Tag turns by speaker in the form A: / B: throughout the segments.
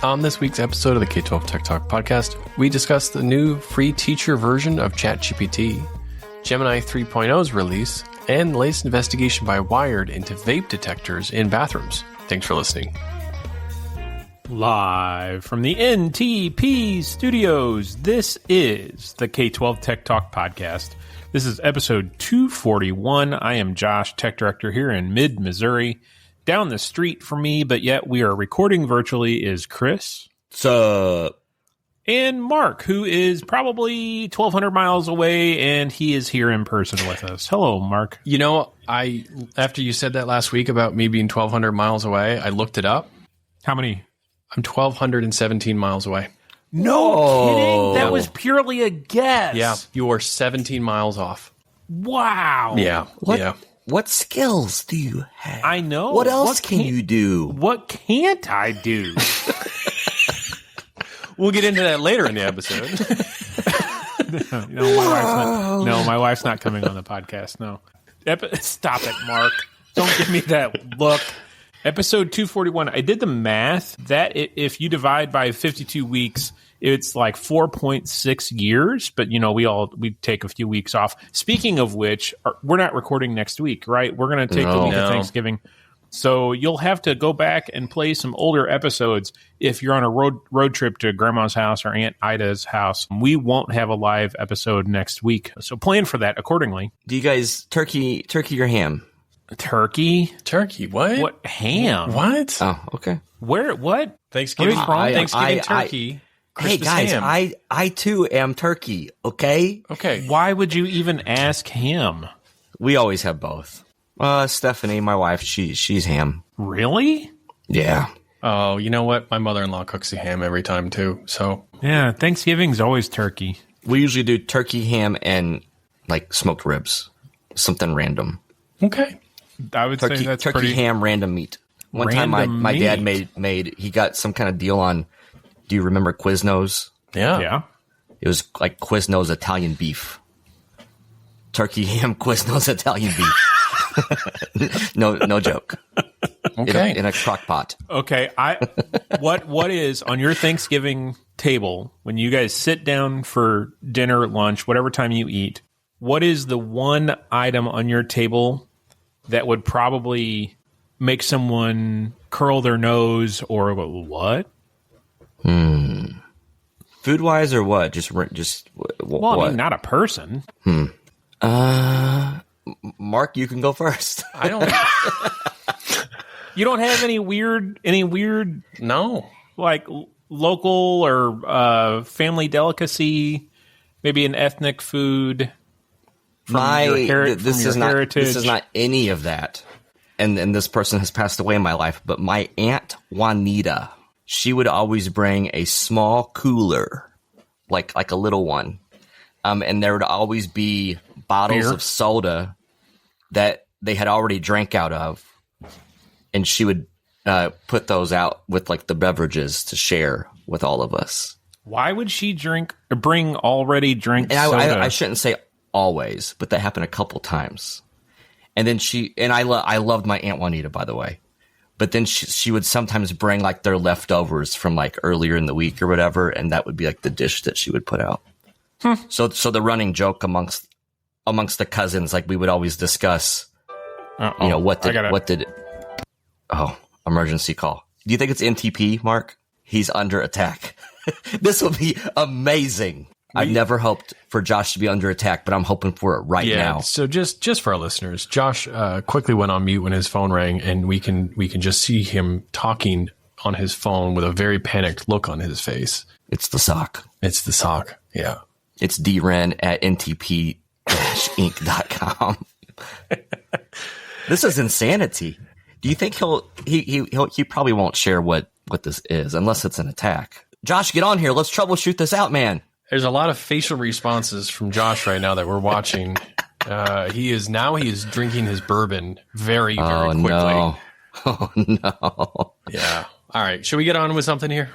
A: On this week's episode of the K12 Tech Talk podcast, we discuss the new free teacher version of ChatGPT, Gemini 3.0's release, and the latest investigation by Wired into vape detectors in bathrooms. Thanks for listening.
B: Live from the NTP studios, this is the K12 Tech Talk podcast. This is episode 241. I am Josh, tech director here in mid-Missouri. Down the street from me, but yet we are recording virtually, is Chris.
C: Sup?
B: And Mark, who is probably 1,200 miles away, and he is here in person with us. Hello, Mark.
A: You know, after you said that last week about me being 1,200 miles away, I looked it up.
B: How many?
A: I'm 1,217 miles away.
B: No kidding? That was purely a guess.
A: Yeah, you are 17 miles off.
B: Wow.
A: Yeah.
C: What skills do you have?
B: I know.
C: What else can you do?
B: What can't I do?
A: We'll get into that later in the episode.
B: My wife's not coming on the podcast. No. Stop it, Mark. Don't give me that look. Episode 241. I did the math that if you divide by 52 weeks, it's like 4.6 years. But, you know, we take a few weeks off. Speaking of which, we're not recording next week, right? We're going to take the week of Thanksgiving. So you'll have to go back and play some older episodes if you're on a road trip to Grandma's house or Aunt Ida's house. We won't have a live episode next week. So plan for that accordingly.
C: Do you guys turkey or ham?
B: Turkey?
A: What?
B: What? Ham?
A: What?
C: Oh, okay.
B: Where? What?
A: Thanksgiving. Thanksgiving turkey.
C: Hey guys,
A: ham.
C: I too am turkey. Okay.
B: Why would you even ask ham?
C: We always have both. Stephanie, my wife, she's ham.
B: Really?
C: Yeah.
A: Oh, you know what? My mother-in-law cooks the ham every time too. So
B: yeah, Thanksgiving's always turkey.
C: We usually do turkey, ham, and like smoked ribs. Something random.
A: Okay.
B: I would say that's
C: turkey,
B: pretty
C: ham, random meat. One time my dad made he got some kind of deal on. Do you remember Quiznos?
B: Yeah.
C: It was like Quiznos Italian beef. Turkey, ham, Quiznos Italian beef. No joke.
A: Okay.
C: In a crock pot.
B: Okay. What is on your Thanksgiving table when you guys sit down for dinner, lunch, whatever time you eat? What is the one item on your table that would probably make someone curl their nose or what?
C: Food wise or what? Just what?
B: I mean, not a person.
C: Mark, you can go first.
A: I don't.
B: You don't have any weird?
A: No.
B: Like local or family delicacy, maybe an ethnic food.
C: This is not any of that. And this person has passed away in my life, but my Aunt Juanita, she would always bring a small cooler, like a little one. And there would always be bottles of soda that they had already drank out of. And she would put those out with like the beverages to share with all of us.
B: Why would she bring already drank soda?
C: I shouldn't say always, but that happened a couple times. And then I loved my Aunt Juanita, by the way. But then she would sometimes bring like their leftovers from like earlier in the week or whatever, and that would be like the dish that she would put out. So the running joke amongst the cousins, like we would always discuss, emergency call. Do you think it's NTP, Mark? He's under attack. This will be amazing. I've never hoped for Josh to be under attack, but I'm hoping for it right now.
A: So just for our listeners, Josh quickly went on mute when his phone rang, and we can just see him talking on his phone with a very panicked look on his face.
C: It's the sock.
A: Yeah.
C: It's dren at ntp-inc.com. This is insanity. Do you think he probably won't share what this is unless it's an attack? Josh, get on here. Let's troubleshoot this out, man.
A: There's a lot of facial responses from Josh right now that we're watching. He is drinking his bourbon very, very quickly.
C: No. Oh, no.
A: Yeah. All right. Should we get on with something here?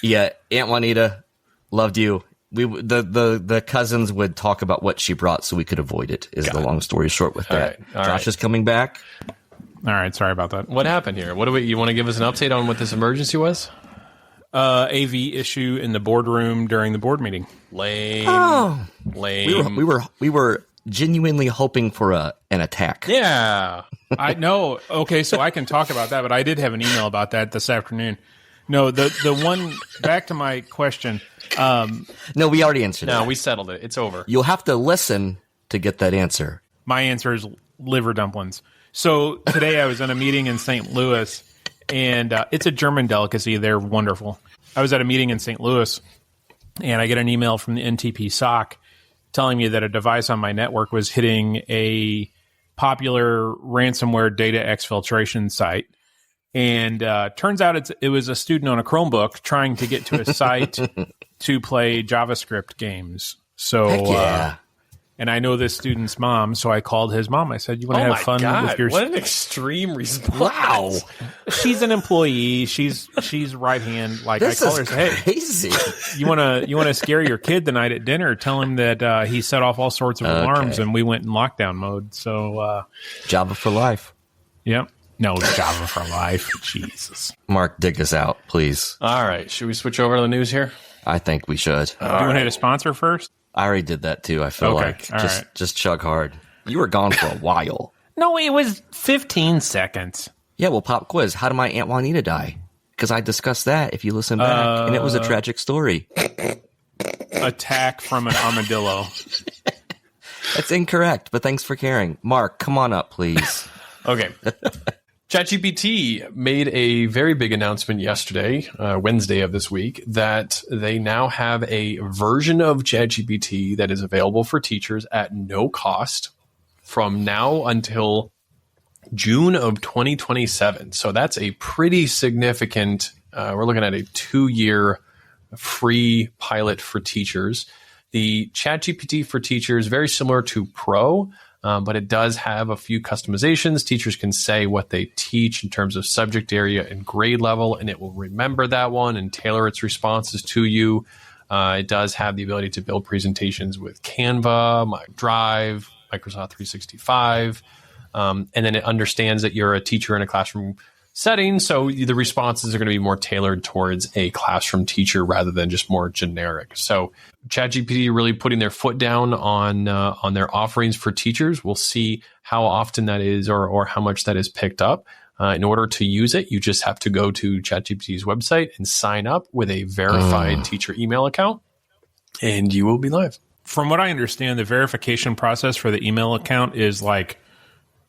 C: Yeah. Aunt Juanita, loved you. The cousins would talk about what she brought so we could avoid it, is the long story short with that.
A: All
C: Josh is coming back.
B: All right. Sorry about that.
A: What happened here? You want to give us an update on what this emergency was?
B: AV issue in the boardroom during the board meeting.
A: Lame.
C: Oh,
A: Lame.
C: we were genuinely hoping for an attack.
A: Yeah.
B: I know. Okay, so I can talk about that, but I did have an email about that this afternoon. No, the one, back to my question.
C: No, we already answered it.
A: No, we settled it. It's over.
C: You'll have to listen to get that answer.
B: My answer is liver dumplings. So today I was in a meeting in St. Louis, and it's a German delicacy. They're wonderful. I was at a meeting in St. Louis, and I get an email from the NTP SOC telling me that a device on my network was hitting a popular ransomware data exfiltration site. And turns out it was a student on a Chromebook trying to get to a site to play JavaScript games. So,
C: Heck yeah.
B: And I know this student's mom, so I called his mom. I said, "You want to have fun with your?"
A: What an extreme response!
C: Wow,
B: she's an employee. She's right hand. Like
C: this
B: I call her,
C: is
B: hey,
C: crazy.
B: you want to scare your kid tonight at dinner? Tell him that he set off all sorts of alarms, and we went in lockdown mode. So,
C: Java for life.
B: Yep. No, Java for life. Jesus.
C: Mark, dig us out, please.
A: All right. Should we switch over to the news here?
C: I think we should.
B: Do you want to hit a sponsor first?
C: I already did that too. I feel like
B: all right.
C: just chug hard. You were gone for a while.
B: No, it was 15 seconds.
C: Yeah, well, pop quiz. How did my Aunt Juanita die? Because I discussed that if you listen back, and it was a tragic story.
B: Attack from an armadillo.
C: That's incorrect, but thanks for caring. Mark, come on up, please.
A: Okay. ChatGPT made a very big announcement yesterday, Wednesday of this week, that they now have a version of ChatGPT that is available for teachers at no cost from now until June of 2027. So that's a pretty significant, we're looking at a 2-year free pilot for teachers. The ChatGPT for teachers, very similar to Pro, but it does have a few customizations. Teachers can say what they teach in terms of subject area and grade level, and it will remember that one and tailor its responses to you. It does have the ability to build presentations with Canva, Drive, Microsoft 365, and then it understands that you're a teacher in a classroom setting, so the responses are going to be more tailored towards a classroom teacher rather than just more generic. So ChatGPT really putting their foot down on their offerings for teachers. We'll see how often that is or how much that is picked up. In order to use it, you just have to go to ChatGPT's website and sign up with a verified teacher email account, and you will be live.
B: From what I understand, the verification process for the email account is like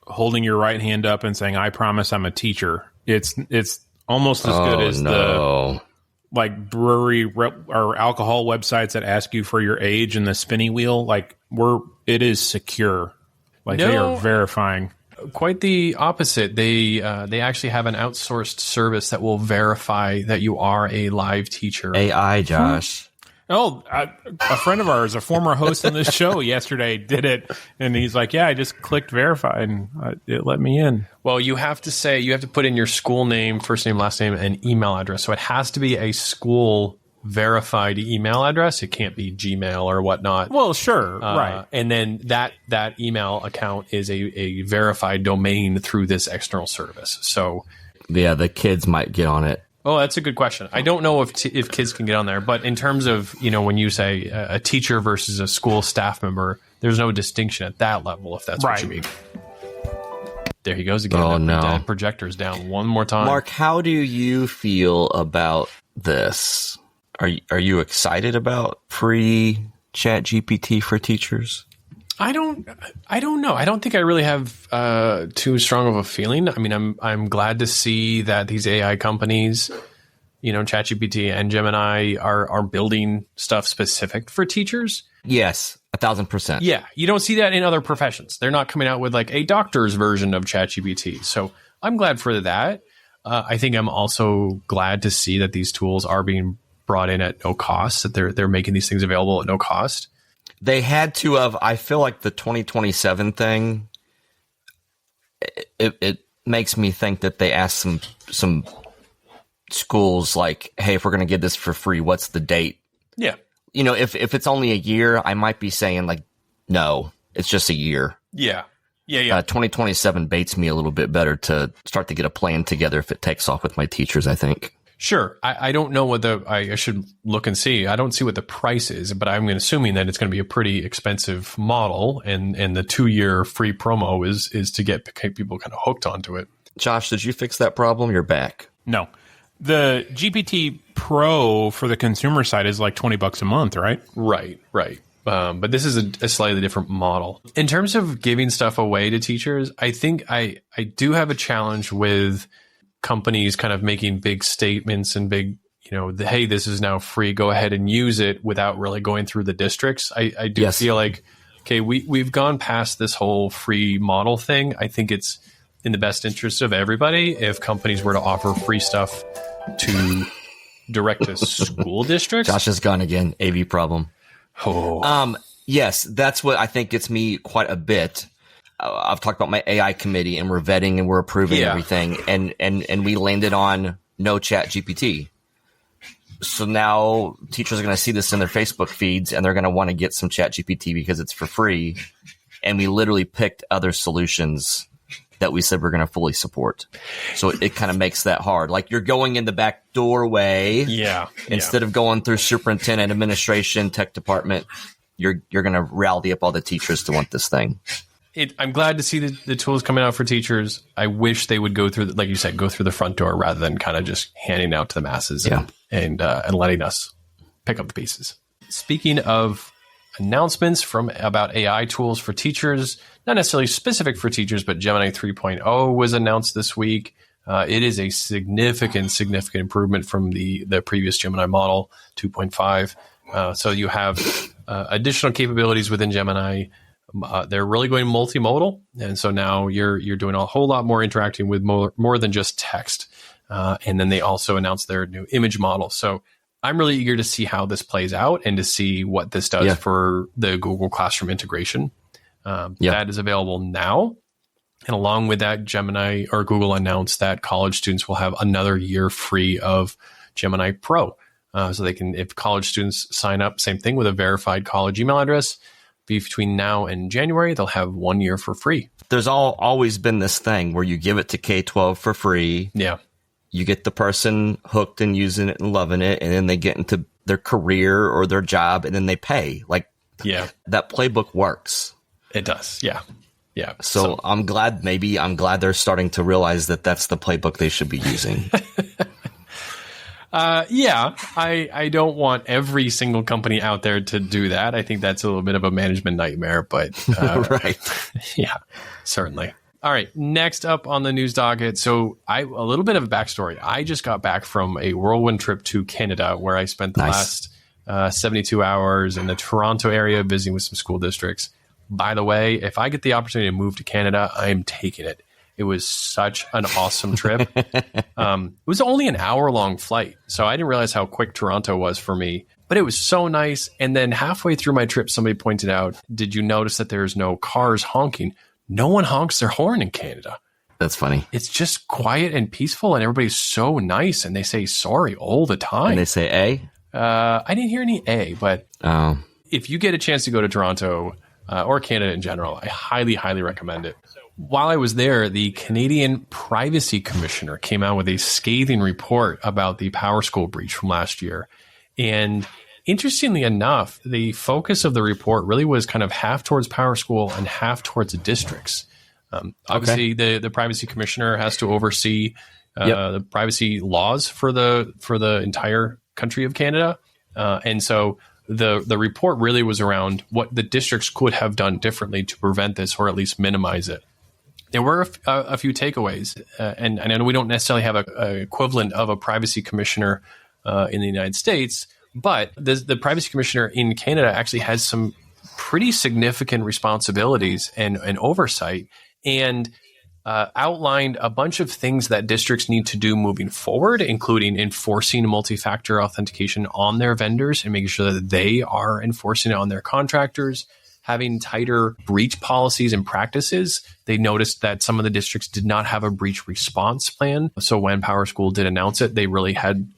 B: holding your right hand up and saying, "I promise I'm a teacher." It's almost as good as the like brewery or alcohol websites that ask you for your age and the spinny wheel. Like it is secure. Like they are verifying.
A: Quite the opposite. They actually have an outsourced service that will verify that you are a live teacher.
C: AI, Josh.
B: Oh, a friend of ours, a former host on this show yesterday did it. And he's like, yeah, I just clicked verify and it let me in.
A: Well, you have to put in your school name, first name, last name, and email address. So it has to be a school verified email address. It can't be Gmail or whatnot.
B: Well, sure. Right.
A: And then that email account is a verified domain through this external service. So
C: yeah, the kids might get on it.
A: Oh, that's a good question. I don't know if kids can get on there, but in terms of, when you say a teacher versus a school staff member, there's no distinction at that level, if that's what you mean. There he goes again.
C: Oh, no.
A: That projector's down one more time.
C: Mark, how do you feel about this? Are you excited about free ChatGPT for teachers?
A: I don't know. I don't think I really have too strong of a feeling. I mean, I'm glad to see that these AI companies, ChatGPT and Gemini are building stuff specific for teachers.
C: Yes, 1,000%.
A: Yeah, you don't see that in other professions. They're not coming out with like a doctor's version of ChatGPT. So I'm glad for that. I think I'm also glad to see that these tools are being brought in at no cost. That they're making these things available at no cost.
C: They had to have, I feel like the 2027 thing, it makes me think that they asked some schools like, hey, if we're going to give this for free, what's the date?
A: Yeah.
C: If it's only a year, I might be saying like, no, it's just a year.
A: Yeah. 2027
C: baits me a little bit better to start to get a plan together if it takes off with my teachers, I think.
A: Sure. I don't know what I should look and see. I don't see what the price is, but I'm assuming that it's going to be a pretty expensive model, and the 2-year free promo is to get people kind of hooked onto it.
C: Josh, did you fix that problem? You're back.
B: No. The GPT Pro for the consumer side is like $20 a month, right?
A: Right. But this is a slightly different model. In terms of giving stuff away to teachers, I think I do have a challenge with companies kind of making big statements and big, hey, this is now free, go ahead and use it without really going through the districts. I do feel like, okay, we've gone past this whole free model thing. I think it's in the best interest of everybody if companies were to offer free stuff to direct to school districts.
C: Josh is gone again. AV problem.
A: Oh.
C: Yes, that's what I think gets me quite a bit. I've talked about my AI committee, and we're vetting and we're approving everything, and we landed on no ChatGPT. So now teachers are going to see this in their Facebook feeds, and they're going to want to get some ChatGPT because it's for free. And we literally picked other solutions that we said we're going to fully support. So it kind of makes that hard. Like, you're going in the back doorway.
A: Yeah.
C: Instead of going through superintendent, administration, tech department, you're going to rally up all the teachers to want this thing.
A: I'm glad to see the tools coming out for teachers. I wish they would go through, like you said, go through the front door rather than kind of just handing out to the masses and letting us pick up the pieces. Speaking of announcements about AI tools for teachers, not necessarily specific for teachers, but Gemini 3.0 was announced this week. It is a significant improvement from the previous Gemini model 2.5. So you have additional capabilities within Gemini. They're really going multimodal, and so now you're doing a whole lot more interacting with more than just text. And then they also announced their new image model. So I'm really eager to see how this plays out and to see what this does for the Google Classroom integration. That is available now. And along with that, Gemini or Google announced that college students will have another year free of Gemini Pro. So they can, if college students sign up, same thing with a verified college email address, between now and January, they'll have 1 year for free.
C: There's always been this thing where you give it to K12 for free.
A: Yeah.
C: You get the person hooked and using it and loving it, and then they get into their career or their job, and then they pay. Like, that playbook works.
A: It does. Yeah.
C: So I'm glad they're starting to realize that that's the playbook they should be using.
A: I don't want every single company out there to do that. I think that's a little bit of a management nightmare, but
C: right.
A: Yeah, certainly. All right, next up on the news docket. So a little bit of a backstory. I just got back from a whirlwind trip to Canada where I spent the last 72 hours in the Toronto area visiting with some school districts. By the way, if I get the opportunity to move to Canada, I'm taking it. It was such an awesome trip. It was only an hour-long flight, so I didn't realize how quick Toronto was for me. But it was so nice. And then halfway through my trip, somebody pointed out, did you notice that there's no cars honking? No one honks their horn in Canada.
C: That's funny.
A: It's just quiet and peaceful, and everybody's so nice, and they say sorry all the time.
C: And they say A?
A: I didn't hear any A, but if you get a chance to go to Toronto or Canada in general, I highly, highly recommend it. While I was there, the Canadian Privacy Commissioner came out with a scathing report about the PowerSchool breach from last year. And interestingly enough, the focus of the report really was kind of half towards PowerSchool and half towards the districts. Obviously, the Privacy Commissioner has to oversee the privacy laws for the entire country of Canada. And so the report really was around what the districts could have done differently to prevent this or at least minimize it. There were a few takeaways, and I know we don't necessarily have a equivalent of a privacy commissioner in the United States, but the privacy commissioner in Canada actually has some pretty significant responsibilities and oversight, and outlined a bunch of things that districts need to do moving forward, including enforcing multi-factor authentication on their vendors and making sure that they are enforcing it on their contractors, having tighter breach policies and practices. They noticed that some of the districts did not have a breach response plan. So when PowerSchool did announce it, they really had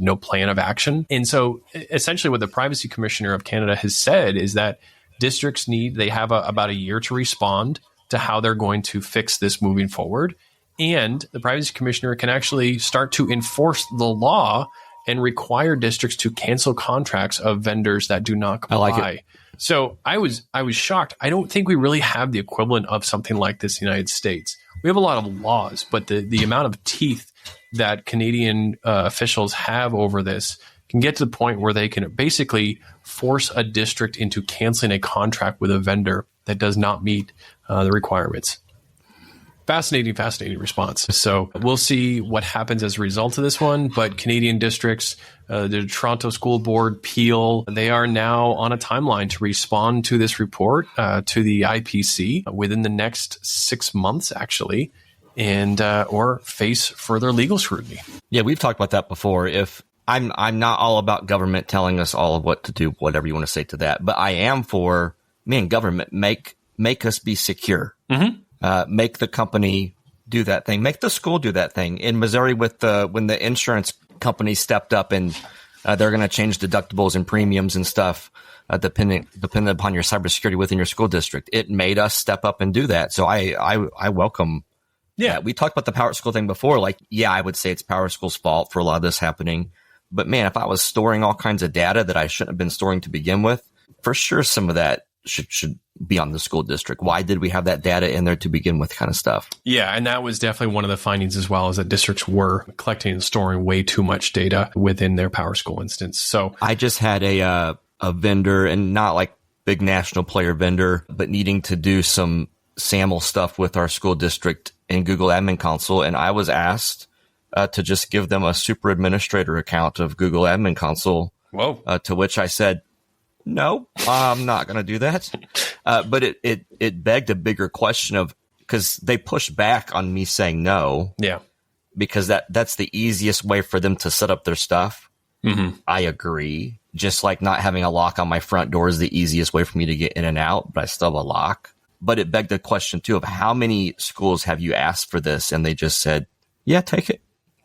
A: no plan of action. And so essentially what the Privacy Commissioner of Canada has said is that districts have about a year to respond to how they're going to fix this moving forward. And the privacy commissioner can actually start to enforce the law and require districts to cancel contracts of vendors that do not comply.
C: I like it.
A: So I was shocked. I don't think we really have the equivalent of something like this in the United States. We have a lot of laws, but the amount of teeth that Canadian officials have over this can get to the point where they can basically force a district into canceling a contract with a vendor that does not meet the requirements. Fascinating response. So we'll see what happens as a result of this one. But Canadian districts, the Toronto School Board, Peel, they are now on a timeline to respond to this report to the IPC within the next 6 months, actually, and or face further legal scrutiny.
C: Yeah, we've talked about that before. If I'm not all about government telling us all of what to do, whatever you want to say to that, but I am for, government, make us be secure. Mm-hmm. Make the company do that thing. Make the school do that thing. In Missouri, when the insurance company stepped up and they're going to change deductibles and premiums and stuff, depending upon your cybersecurity within your school district, it made us step up and do that. So I welcome. Yeah, we talked about the PowerSchool thing before. Like, yeah, I would say it's PowerSchool's fault for a lot of this happening. But man, if I was storing all kinds of data that I shouldn't have been storing to begin with, for sure some of that should be on the school district. Why did we have that data in there to begin with, kind of stuff? Yeah,
A: and that was definitely one of the findings as well, is that districts were collecting and storing way too much data within their PowerSchool instance. So
C: I just had a vendor, and not like big national player vendor, but needing to do some SAML stuff with our school district in Google Admin Console, and I was asked to just give them a super administrator account of Google Admin Console.
A: Whoa!
C: To which I said, no, I'm not going to do that. But it begged a bigger question of, because they pushed back on me saying no.
A: Yeah.
C: Because that's the easiest way for them to set up their stuff.
A: Mm-hmm.
C: I agree. Just like not having a lock on my front door is the easiest way for me to get in and out, but I still have a lock. But it begged the question too of how many schools have you asked for this? And they just said, yeah, take it.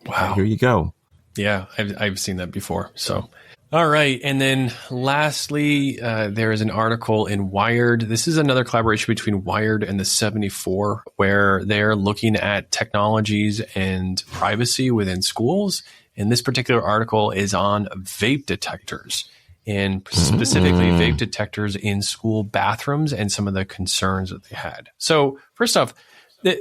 A: Wow.
C: Here you go.
A: Yeah, I've seen that before. So, all right. And then lastly, there is an article in Wired. This is another collaboration between Wired and the 74, where they're looking at technologies and privacy within schools. And this particular article is on vape detectors, and specifically vape detectors in school bathrooms and some of the concerns that they had. So first off,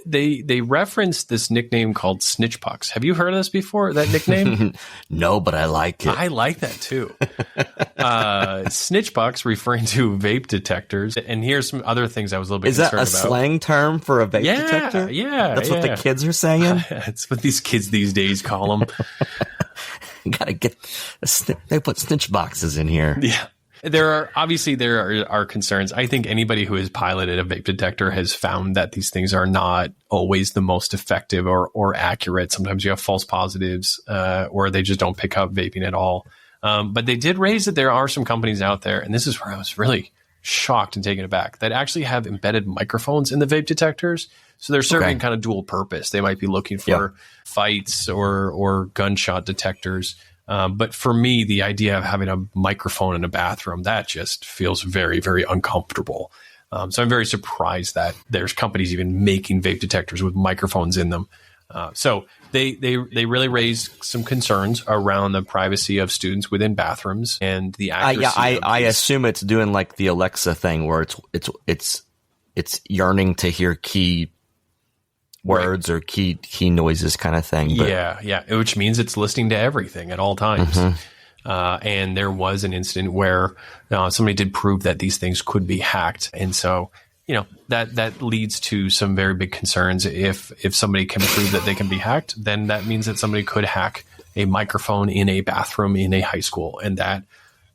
A: they referenced this nickname called Snitch Pucks. Have you heard of this before, that nickname?
C: No, but I like it.
A: I like that too. Snitch Pucks referring to vape detectors. And here's some other things I was a little bit concerned about.
C: Is that a slang term for a vape detector?
A: Yeah.
C: That's what the kids are saying?
A: It's what these kids these days call them.
C: You gotta get, they put snitch boxes in here.
A: Yeah. There are concerns. I think anybody who has piloted a vape detector has found that these things are not always the most effective or accurate. Sometimes you have false positives, or they just don't pick up vaping at all. But they did raise that there are some companies out there, and this is where I was really shocked and taken aback, that actually have embedded microphones in the vape detectors. So they're serving kind of dual purpose. They might be looking for fights or gunshot detectors. But for me, the idea of having a microphone in a bathroom, that just feels very, very uncomfortable. So I'm very surprised that there's companies even making vape detectors with microphones in them. So they really raised some concerns around the privacy of students within bathrooms and the accuracy.
C: I assume it's doing like the Alexa thing where it's yearning to hear key words or key noises kind of thing. But.
A: Yeah. Which means it's listening to everything at all times. Mm-hmm. And there was an incident where somebody did prove that these things could be hacked. And so, that leads to some very big concerns. If somebody can prove that they can be hacked, then that means that somebody could hack a microphone in a bathroom in a high school. And that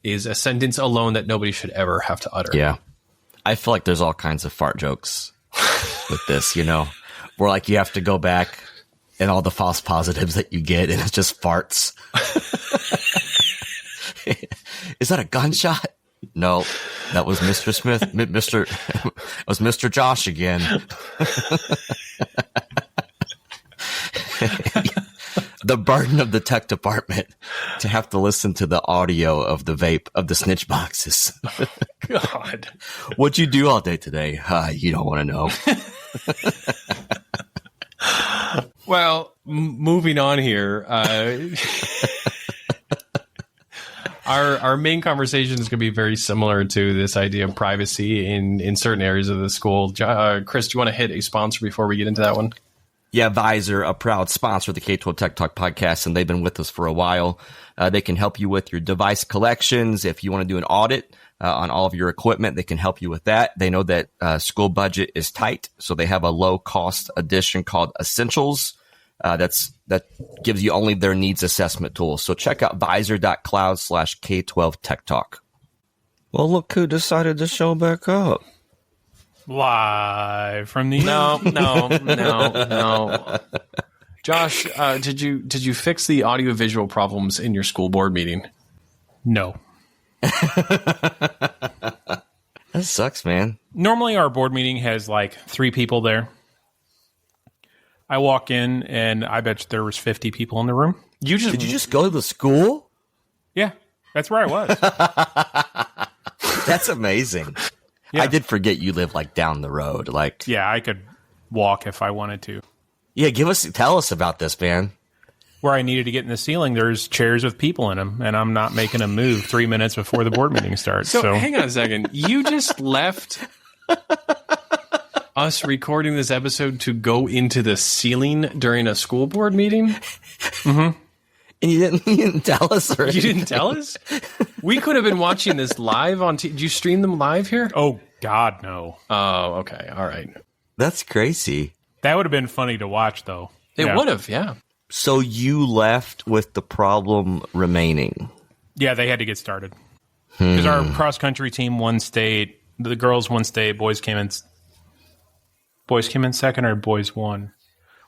A: is a sentence alone that nobody should ever have to utter.
C: Yeah. I feel like there's all kinds of fart jokes with this, where like you have to go back and all the false positives that you get, and it's just farts. Is that a gunshot? No, that was Mr. Smith. It was Mr. Josh again. The burden of the tech department to have to listen to the audio of the vape of the snitch boxes.
A: God,
C: what'd you do all day today? You don't want to know.
A: Well, moving on here. Our main conversation is going to be very similar to this idea of privacy in certain areas of the school. Chris, do you want to hit a sponsor before we get into that one?
C: Yeah, VIZOR, a proud sponsor of the K12 Tech Talk podcast, and they've been with us for a while. They can help you with your device collections. If you want to do an audit on all of your equipment, they can help you with that. They know that school budget is tight, so they have a low-cost edition called Essentials that gives you only their needs assessment tools. So check out VIZOR.cloud/K12 Tech Talk. Well, look who decided to show back up.
B: Live from the
A: No. Josh, did you fix the audio-visual problems in your school board meeting?
B: No.
C: That sucks, man.
B: Normally our board meeting has like 3 people there. I walk in and I bet you there was 50 people in the room.
C: Did you just go to the school?
B: Yeah, that's where I was.
C: That's amazing.
B: Yeah.
C: I did forget you live like down the road. Like,
B: Yeah, I could walk if I wanted to.
C: yeah, tell us about this, man.
B: Where I needed to get in the ceiling, there's chairs with people in them, and I'm not making a move 3 minutes before the board meeting starts.
A: So hang on a second. You just left us recording this episode to go into the ceiling during a school board meeting?
B: Mm-hmm.
C: And you didn't tell us? Or
A: You didn't tell us? We could have been watching this live on Did you stream them live here?
B: Oh, God, no.
A: Oh, okay. All right.
C: That's crazy.
B: That would have been funny to watch, though.
A: It
B: Yeah.
A: would have, yeah.
C: So you left with the problem remaining.
B: Yeah, they had to get started. Because our cross-country team won state. The girls won state. Boys came in second, or boys won?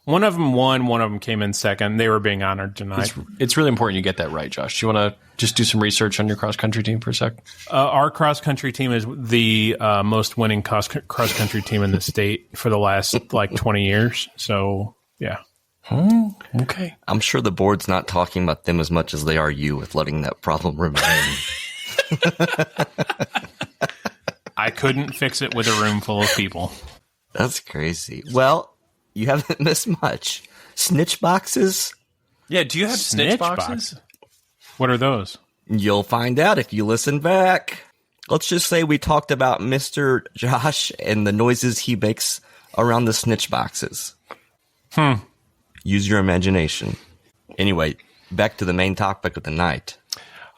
B: One of them won. One of them came in second. They were being honored tonight.
A: It's really important you get that right, Josh. Do you want to just do some research on your cross-country team for a sec?
B: Our cross-country team is the most winning cross-country team in the state for the last, 20 years. So, yeah.
A: Okay.
C: I'm sure the board's not talking about them as much as they are you with letting that problem remain.
B: I couldn't fix it with a room full of people.
C: That's crazy. Well, you haven't missed much. Snitch boxes?
A: Yeah, do you have snitch
B: Snitch
A: boxes?
B: What are those?
C: You'll find out if you listen back. Let's just say we talked about Mr. Josh and the noises he makes around the snitch boxes. Use your imagination. Anyway, back to the main topic of the night.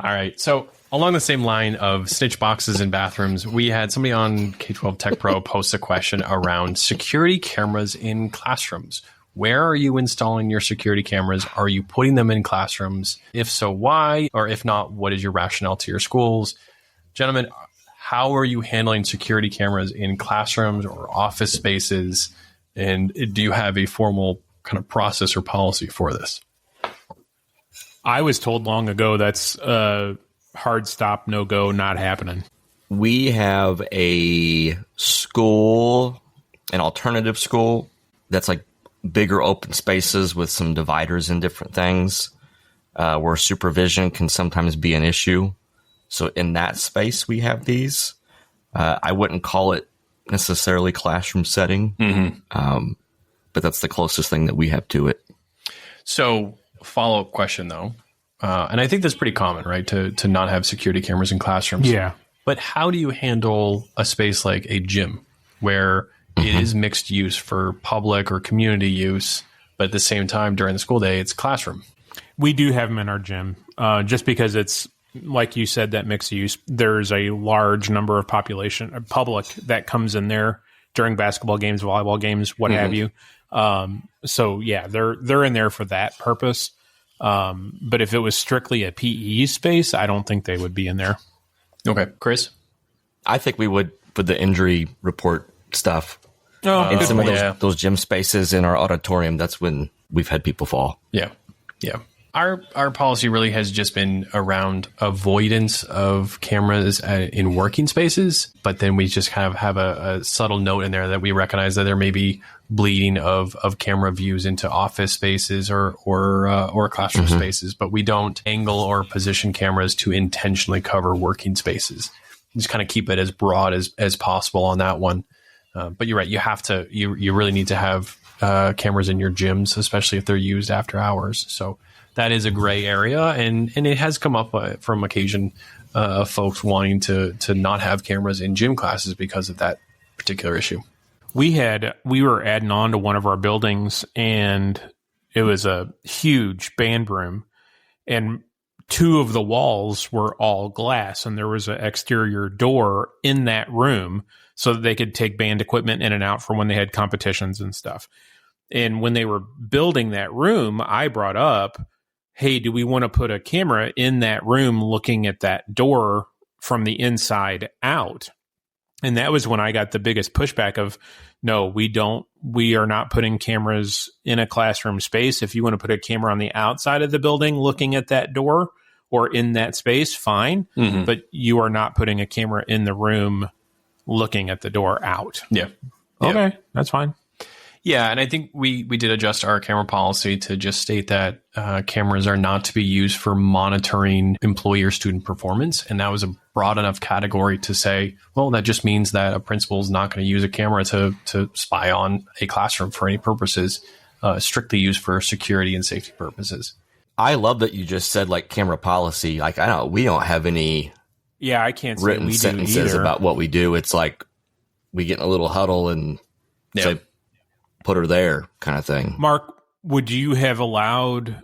A: All right. So along the same line of snitch boxes in bathrooms, we had somebody on K12 Tech Pro post a question around security cameras in classrooms. Where are you installing your security cameras? Are you putting them in classrooms? If so, why? Or if not, what is your rationale to your schools? Gentlemen, how are you handling security cameras in classrooms or office spaces? And do you have a formal kind of process or policy for this?
B: I was told long ago that's hard stop, no go, not happening.
C: We have a school, an alternative school that's like bigger open spaces with some dividers and different things where supervision can sometimes be an issue. So in that space, we have these. I wouldn't call it necessarily classroom setting, but that's the closest thing that we have to it.
A: So follow-up question, though. And I think that's pretty common, right, to not have security cameras in classrooms.
B: Yeah.
A: But how do you handle a space like a gym where it is mixed use for public or community use, but at the same time during the school day, it's classroom?
B: We do have them in our gym just because it's, like you said, that mixed use. There's a large number of public that comes in there during basketball games, volleyball games, what have you. So yeah, they're in there for that purpose. But if it was strictly a PE space, I don't think they would be in there.
A: Okay. Chris?
C: I think we would for the injury report stuff.
B: Oh,
C: In some
A: yeah.
C: of those gym spaces in our auditorium, that's when we've had people fall.
A: Yeah. Yeah. Our policy really has just been around avoidance of cameras in working spaces, but then we just kind of have a subtle note in there that we recognize that there may be bleeding of camera views into office spaces or classroom spaces, but we don't angle or position cameras to intentionally cover working spaces. Just kind of keep it as broad as possible on that one. But you're right. You have to. You really need to have cameras in your gyms, especially if they're used after hours. So that is a gray area, and it has come up from occasion of folks wanting to not have cameras in gym classes because of that particular issue.
B: We were adding on to one of our buildings, and it was a huge band room, and 2 of the walls were all glass, and there was an exterior door in that room so that they could take band equipment in and out for when they had competitions and stuff. And when they were building that room, I brought up, hey, do we want to put a camera in that room looking at that door from the inside out? And that was when I got the biggest pushback of, no, we don't. We are not putting cameras in a classroom space. If you want to put a camera on the outside of the building looking at that door or in that space, fine. Mm-hmm. But you are not putting a camera in the room looking at the door out.
A: Yeah.
B: Okay, that's fine.
A: Yeah, and I think we did adjust our camera policy to just state that cameras are not to be used for monitoring employee or student performance. And that was a broad enough category to say, well, that just means that a principal is not going to use a camera to spy on a classroom for any purposes, strictly used for security and safety purposes.
C: I love that you just said like camera policy. Like we don't have any
B: I can't say
C: written
B: we
C: sentences
B: do
C: about what we do. It's like we get in a little huddle and say, put her there kind of thing.
B: Mark, would you have allowed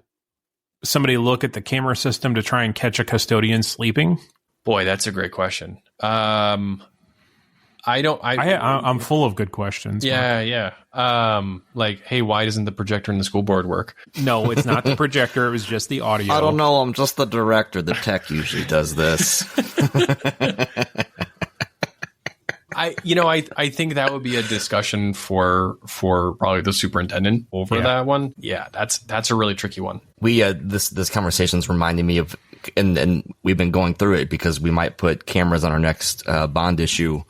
B: somebody to look at the camera system to try and catch a custodian sleeping?
A: Boy, that's a great question. I'm
B: full of good questions.
A: Yeah. Like, hey, why doesn't the projector in the school board work?
B: No, it's not the projector. It was just the audio.
C: I don't know. I'm just the director. The tech usually does this.
A: I think that would be a discussion for probably the superintendent over that one. Yeah, that's a really tricky one.
C: We this conversation's reminding me of, and we've been going through it because we might put cameras on our next bond issue.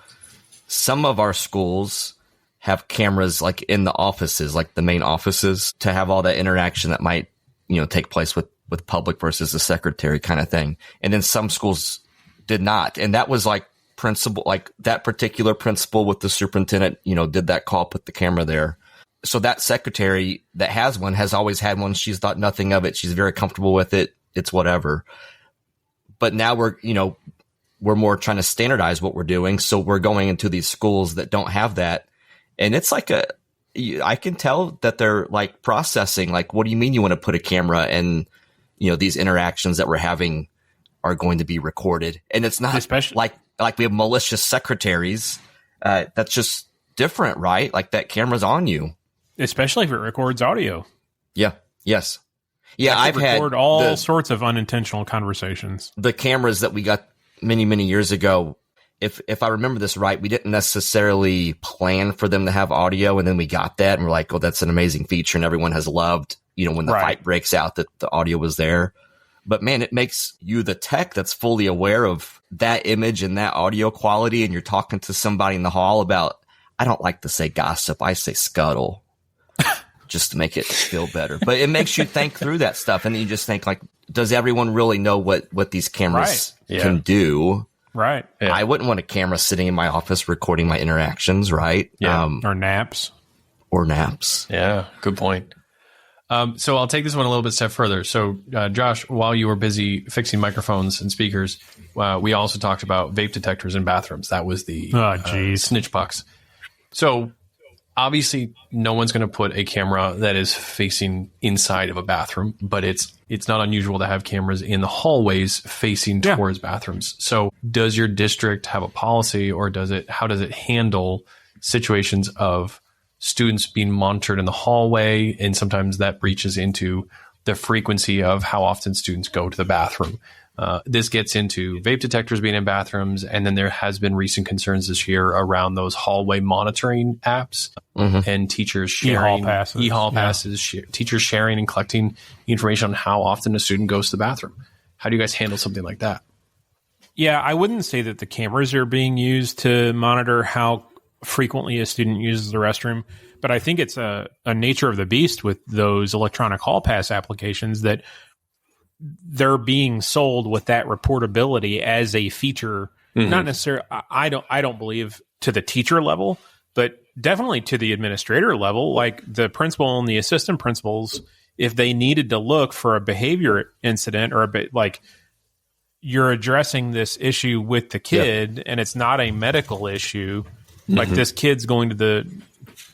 C: Some of our schools have cameras like in the offices, like the main offices, to have all that interaction that might take place with public versus the secretary kind of thing. And then some schools did not, and that was like principal, like that particular principal with the superintendent, did that call, put the camera there. So that secretary that has one has always had one. She's thought nothing of it. She's very comfortable with it. It's whatever. But now we're more trying to standardize what we're doing. So we're going into these schools that don't have that. And it's like I can tell that they're like processing, like, what do you mean you want to put a camera and, these interactions that we're having are going to be recorded. And it's not especially like we have malicious secretaries. That's just different, right? Like that camera's on you.
B: Especially if it records audio.
C: Yeah. Yes. Yeah. I've
B: record all sorts of unintentional conversations.
C: The cameras that we got many, many years ago, if I remember this right, we didn't necessarily plan for them to have audio. And then we got that and we're like, oh, that's an amazing feature. And everyone has loved, when the fight breaks out, that the audio was there. But man, it makes you the tech that's fully aware of that image and that audio quality. And you're talking to somebody in the hall about, I don't like to say gossip. I say scuttle just to make it feel better. But it makes you think through that stuff. And you just think like, does everyone really know what these cameras can do?
B: Right.
C: Yeah. I wouldn't want a camera sitting in my office recording my interactions, right?
B: Yeah. Or naps.
A: Yeah. Good point. So I'll take this one a little bit step further. So, Josh, while you were busy fixing microphones and speakers, we also talked about vape detectors in bathrooms. That was the snitch pucks. So obviously no one's going to put a camera that is facing inside of a bathroom, but it's not unusual to have cameras in the hallways facing towards bathrooms. So does your district have a policy, or how does it handle situations of students being monitored in the hallway, and sometimes that breaches into the frequency of how often students go to the bathroom? This gets into vape detectors being in bathrooms, and then there has been recent concerns this year around those hallway monitoring apps and teachers sharing e-hall passes, teachers sharing and collecting information on how often a student goes to the bathroom. How do you guys handle something like that?
B: Yeah, I wouldn't say that the cameras are being used to monitor how frequently a student uses the restroom, but I think it's a nature of the beast with those electronic hall pass applications that they're being sold with that reportability as a feature. Not necessarily, I don't believe to the teacher level, but definitely to the administrator level, like the principal and the assistant principals, if they needed to look for a behavior incident or a bit like you're addressing this issue with the kid and it's not a medical issue, like this kid's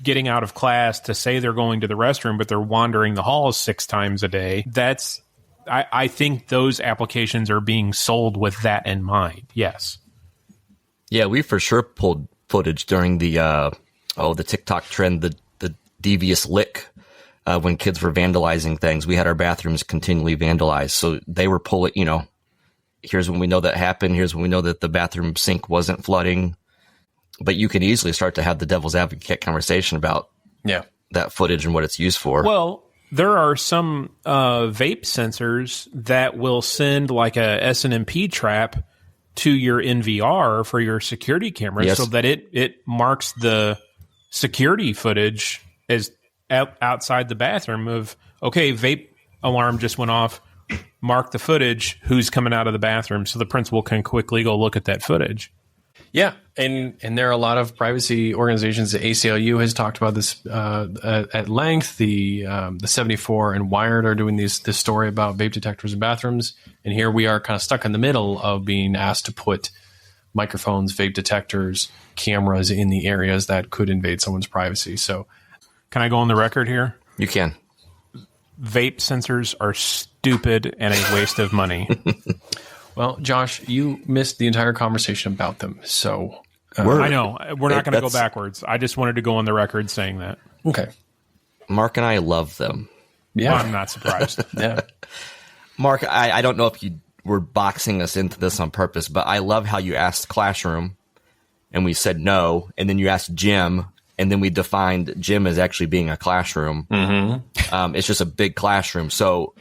B: getting out of class to say they're going to the restroom, but they're wandering the halls 6 times a day. I think those applications are being sold with that in mind. Yes.
C: Yeah, we for sure pulled footage during the TikTok trend, the devious lick, when kids were vandalizing things. We had our bathrooms continually vandalized. So they were pulling, here's when we know that happened. Here's when we know that the bathroom sink wasn't flooding. But you can easily start to have the devil's advocate conversation about that footage and what it's used for.
B: Well, there are some vape sensors that will send like a SNMP trap to your NVR for your security camera so that it marks the security footage as outside the bathroom of, okay, vape alarm just went off, mark the footage, who's coming out of the bathroom, so the principal can quickly go look at that footage.
A: Yeah, and there are a lot of privacy organizations. The ACLU has talked about this at length. The 74 and Wired are doing this story about vape detectors in bathrooms. And here we are kind of stuck in the middle of being asked to put microphones, vape detectors, cameras in the areas that could invade someone's privacy. So
B: can I go on the record here?
C: You can.
B: Vape sensors are stupid and a waste of money.
A: Well, Josh, you missed the entire conversation about them. So
B: I know. We're not going to go backwards. I just wanted to go on the record saying that.
A: Okay.
C: Mark and I love them.
A: Yeah.
B: Well, I'm not surprised.
A: Yeah.
C: Mark, I don't know if you were boxing us into this on purpose, but I love how you asked classroom and we said no. And then you asked gym, and then we defined gym as actually being a classroom. Mm-hmm. It's just a big classroom. So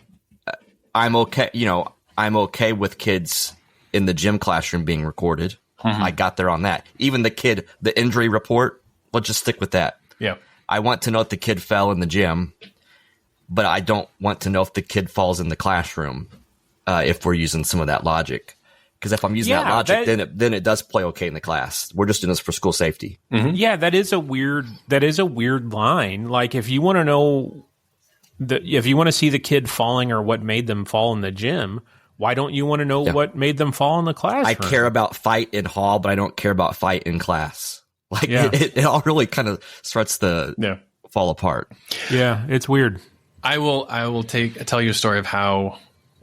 C: I'm okay. I'm okay with kids in the gym classroom being recorded. Mm-hmm. I got there on that. Even the injury report, let's just stick with that.
A: Yeah.
C: I want to know if the kid fell in the gym, but I don't want to know if the kid falls in the classroom, if we're using some of that logic. Because if I'm using that logic, then it does play okay in the class. We're just doing this for school safety.
B: Mm-hmm. Yeah, that is a weird line. Like if you want to know if you want to see the kid falling or what made them fall in the gym, why don't you want to know what made them fall in the classroom?
C: I care about fight in hall, but I don't care about fight in class. Like it all really kind of starts to fall apart.
B: Yeah, it's weird.
A: I will tell you a story of how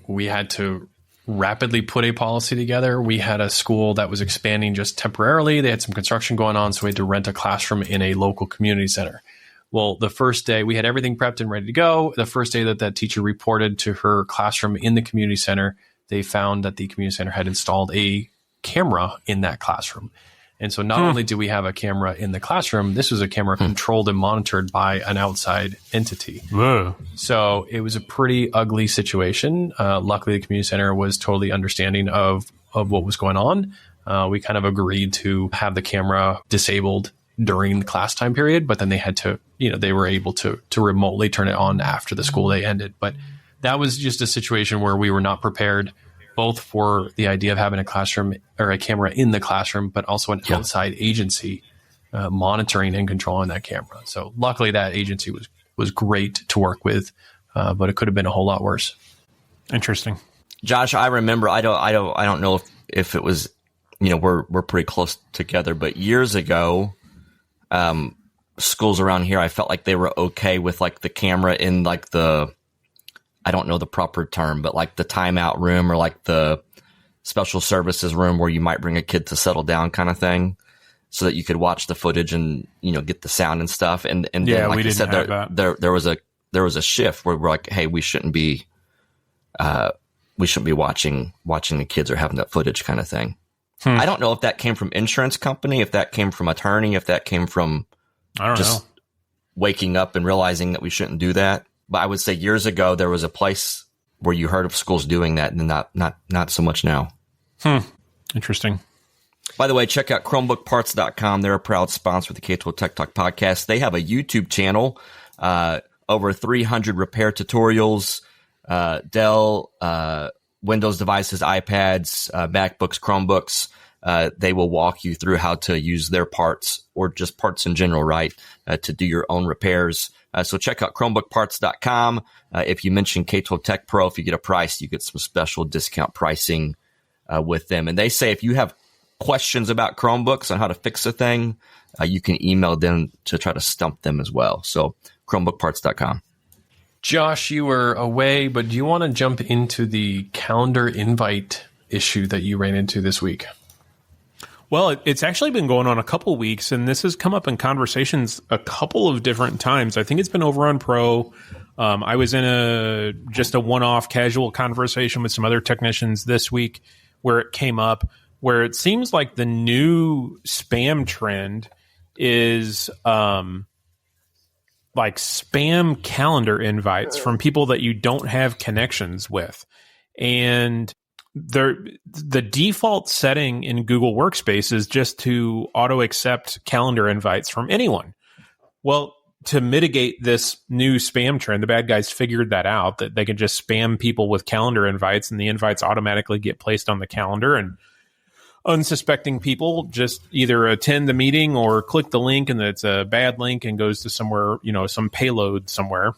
A: we had to rapidly put a policy together. We had a school that was expanding just temporarily. They had some construction going on, so we had to rent a classroom in a local community center. Well, the first day we had everything prepped and ready to go. The first day that teacher reported to her classroom in the community center, they found that the community center had installed a camera in that classroom. And so not only do we have a camera in the classroom, this was a camera controlled and monitored by an outside entity.
B: Whoa.
A: So it was a pretty ugly situation. Luckily, the community center was totally understanding of what was going on. We kind of agreed to have the camera disabled during the class time period, but then they had to, they were able to remotely turn it on after the school day ended. But that was just a situation where we were not prepared, both for the idea of having a classroom or a camera in the classroom, but also an outside agency monitoring and controlling that camera. So luckily that agency was great to work with, but it could have been a whole lot worse.
B: Interesting.
C: Josh, I remember, I don't know if it was, we're pretty close together, but years ago, schools around here, I felt like they were okay with like the camera in like I don't know the proper term, but like the timeout room or like the special services room where you might bring a kid to settle down kind of thing, so that you could watch the footage and, get the sound and stuff. And then, like you said, there was a shift where we're like, hey, we shouldn't be watching the kids or having that footage kind of thing. I don't know if that came from insurance company, if that came from attorney, if that came from waking up and realizing that we shouldn't do that. But I would say years ago, there was a place where you heard of schools doing that, and not so much now.
B: Interesting.
C: By the way, check out ChromebookParts.com. They're a proud sponsor of the K12 Tech Talk podcast. They have a YouTube channel, over 300 repair tutorials, Dell, Windows devices, iPads, MacBooks, Chromebooks. they will walk you through how to use their parts or just parts in general, right, to do your own repairs. So check out ChromebookParts.com. If you mention K12 Tech Pro, if you get a price, you get some special discount pricing with them. And they say if you have questions about Chromebooks on how to fix a thing, you can email them to try to stump them as well. So ChromebookParts.com.
A: Josh, you were away, but do you want to jump into the calendar invite issue that you ran into this week?
B: Well, it's actually been going on a couple of weeks, and this has come up in conversations a couple of different times. I think it's been over on Pro. I was in just a one-off casual conversation with some other technicians this week where it came up, where it seems like the new spam trend is like spam calendar invites from people that you don't have connections with. And the default setting in Google Workspace is just to auto accept calendar invites from anyone. Well, to mitigate this new spam trend, the bad guys figured that out, that they could just spam people with calendar invites and the invites automatically get placed on the calendar, and unsuspecting people just either attend the meeting or click the link and it's a bad link and goes to somewhere, some payload somewhere.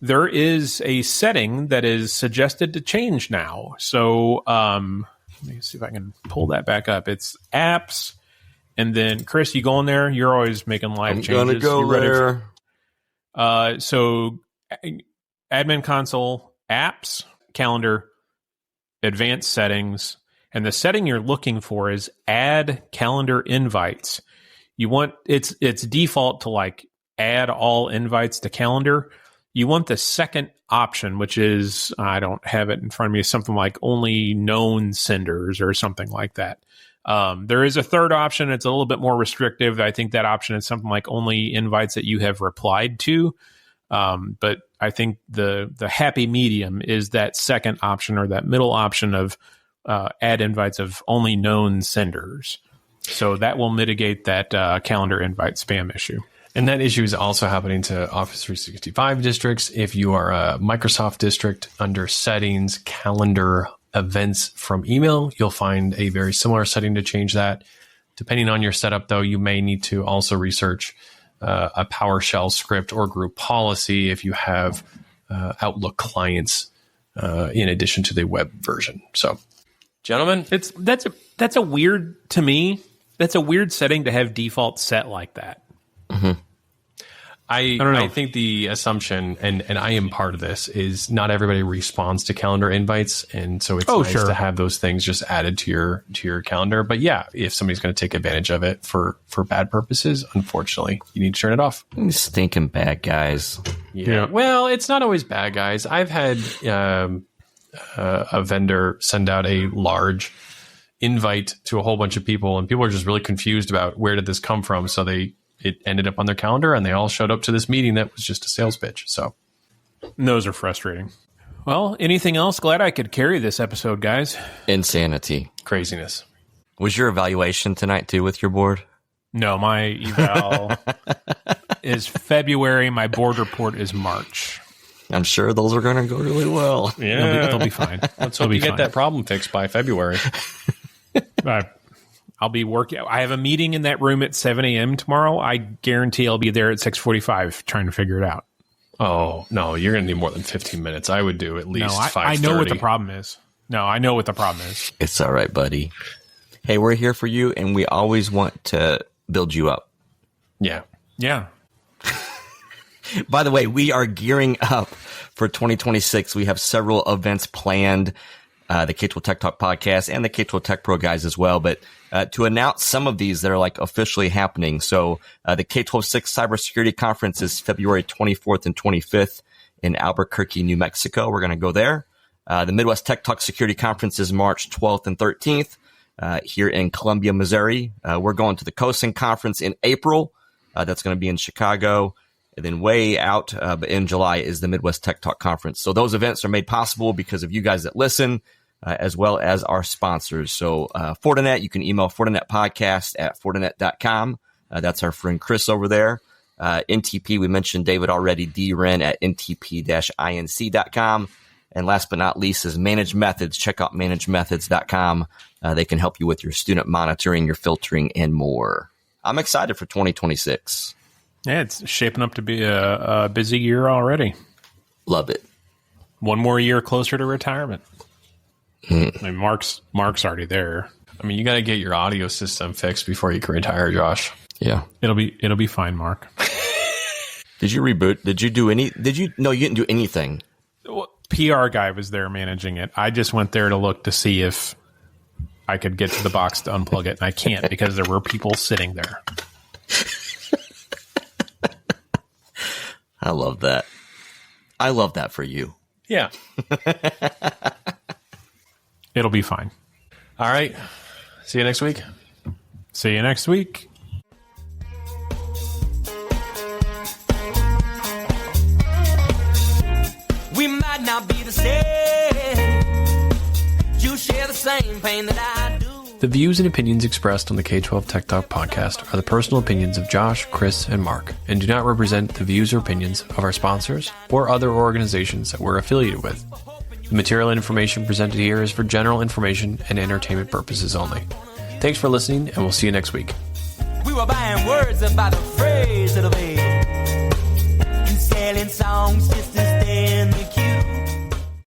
B: There is a setting that is suggested to change now. So let me see if I can pull that back up. It's apps. And then, Chris, you go in there. You're always making live changes.
C: I'm going to go there.
B: So admin console, apps, calendar, advanced settings. And the setting you're looking for is add calendar invites. You want it's default to like add all invites to calendar. You want the second option, which is, I don't have it in front of me, something like only known senders or something like that. There is a third option. It's a little bit more restrictive. I think that option is something like only invites that you have replied to. But I think the happy medium is that second option, or that middle option of add invites of only known senders. So that will mitigate that calendar invite spam issue.
A: And that issue is also happening to Office 365 districts. If you are a Microsoft district, under settings, calendar events from email, you'll find a very similar setting to change that. Depending on your setup, though, you may need to also research a PowerShell script or group policy if you have Outlook clients in addition to the web version. So, gentlemen,
B: that's a weird, to me, that's a weird setting to have default set like that.
C: Mm-hmm.
A: I don't know. I think the assumption, and I am part of this, is not everybody responds to calendar invites, and so it's nice to have those things just added to your calendar. But yeah, if somebody's going to take advantage of it for bad purposes, unfortunately, you need to turn it off.
C: Stinking bad guys.
A: Yeah. Well, it's not always bad guys. I've had a vendor send out a large invite to a whole bunch of people, and people are just really confused about where did this come from. So it ended up on their calendar, and they all showed up to this meeting that was just a sales pitch. So
B: those are frustrating. Well, anything else? Glad I could carry this episode, guys.
C: Insanity.
A: Craziness.
C: Was your evaluation tonight too with your board?
B: No, my eval is February. My board report is March.
C: I'm sure those are going to go really well.
B: Yeah, they'll be fine.
A: Let's hope you get that problem fixed by February.
B: I'll be working. I have a meeting in that room at 7 a.m. tomorrow. I guarantee I'll be there at 6:45 trying to figure it out.
A: Oh, no, you're going to need more than 15 minutes. I would do at least 5:30.
B: I know what the problem is. I know what the problem is.
C: It's all right, buddy. Hey, we're here for you, and we always want to build you up.
A: Yeah.
B: Yeah.
C: By the way, we are gearing up for 2026. We have several events planned. The K12 Tech Talk podcast and the K12 Tech Pro guys as well. But to announce some of these that are like officially happening. So the K12 6 Cybersecurity Conference is February 24th and 25th in Albuquerque, New Mexico. We're going to go there. The Midwest Tech Talk Security Conference is March 12th and 13th here in Columbia, Missouri. We're going to the COSIN Conference in April. That's going to be in Chicago. And then way out, but in July is the Midwest Tech Talk Conference. So those events are made possible because of you guys that listen, as well as our sponsors. So Fortinet, you can email fortinetpodcast@fortinet.com. That's our friend Chris over there. NTP, we mentioned David already, DRen at ntp-inc.com. And last but not least is Managed Methods. Check out managedmethods.com. They can help you with your student monitoring, your filtering, and more. I'm excited for 2026.
B: Yeah, it's shaping up to be a busy year already.
C: Love it.
B: One more year closer to retirement. I mean, Mark's already there.
A: I mean, you got to get your audio system fixed before you can retire, Josh.
C: Yeah.
B: It'll be fine, Mark.
C: Did you reboot? Did you do any? No, you didn't do anything.
B: PR guy was there managing it. I just went there to look to see if I could get to the box to unplug it, and I can't because there were people sitting there.
C: I love that. I love that for you.
A: Yeah.
B: It'll be fine.
A: All right. See you next week.
B: See you next week.
D: We might not be the same. You share the same pain that I do.
A: The views and opinions expressed on the K12 Tech Talk podcast are the personal opinions of Josh, Chris, and Mark, and do not represent the views or opinions of our sponsors or other organizations that we're affiliated with. The material and information presented here is for general information and entertainment purposes only. Thanks for listening, and we'll see you next week.
D: We were buying words about a phrase of the way. And selling songs just as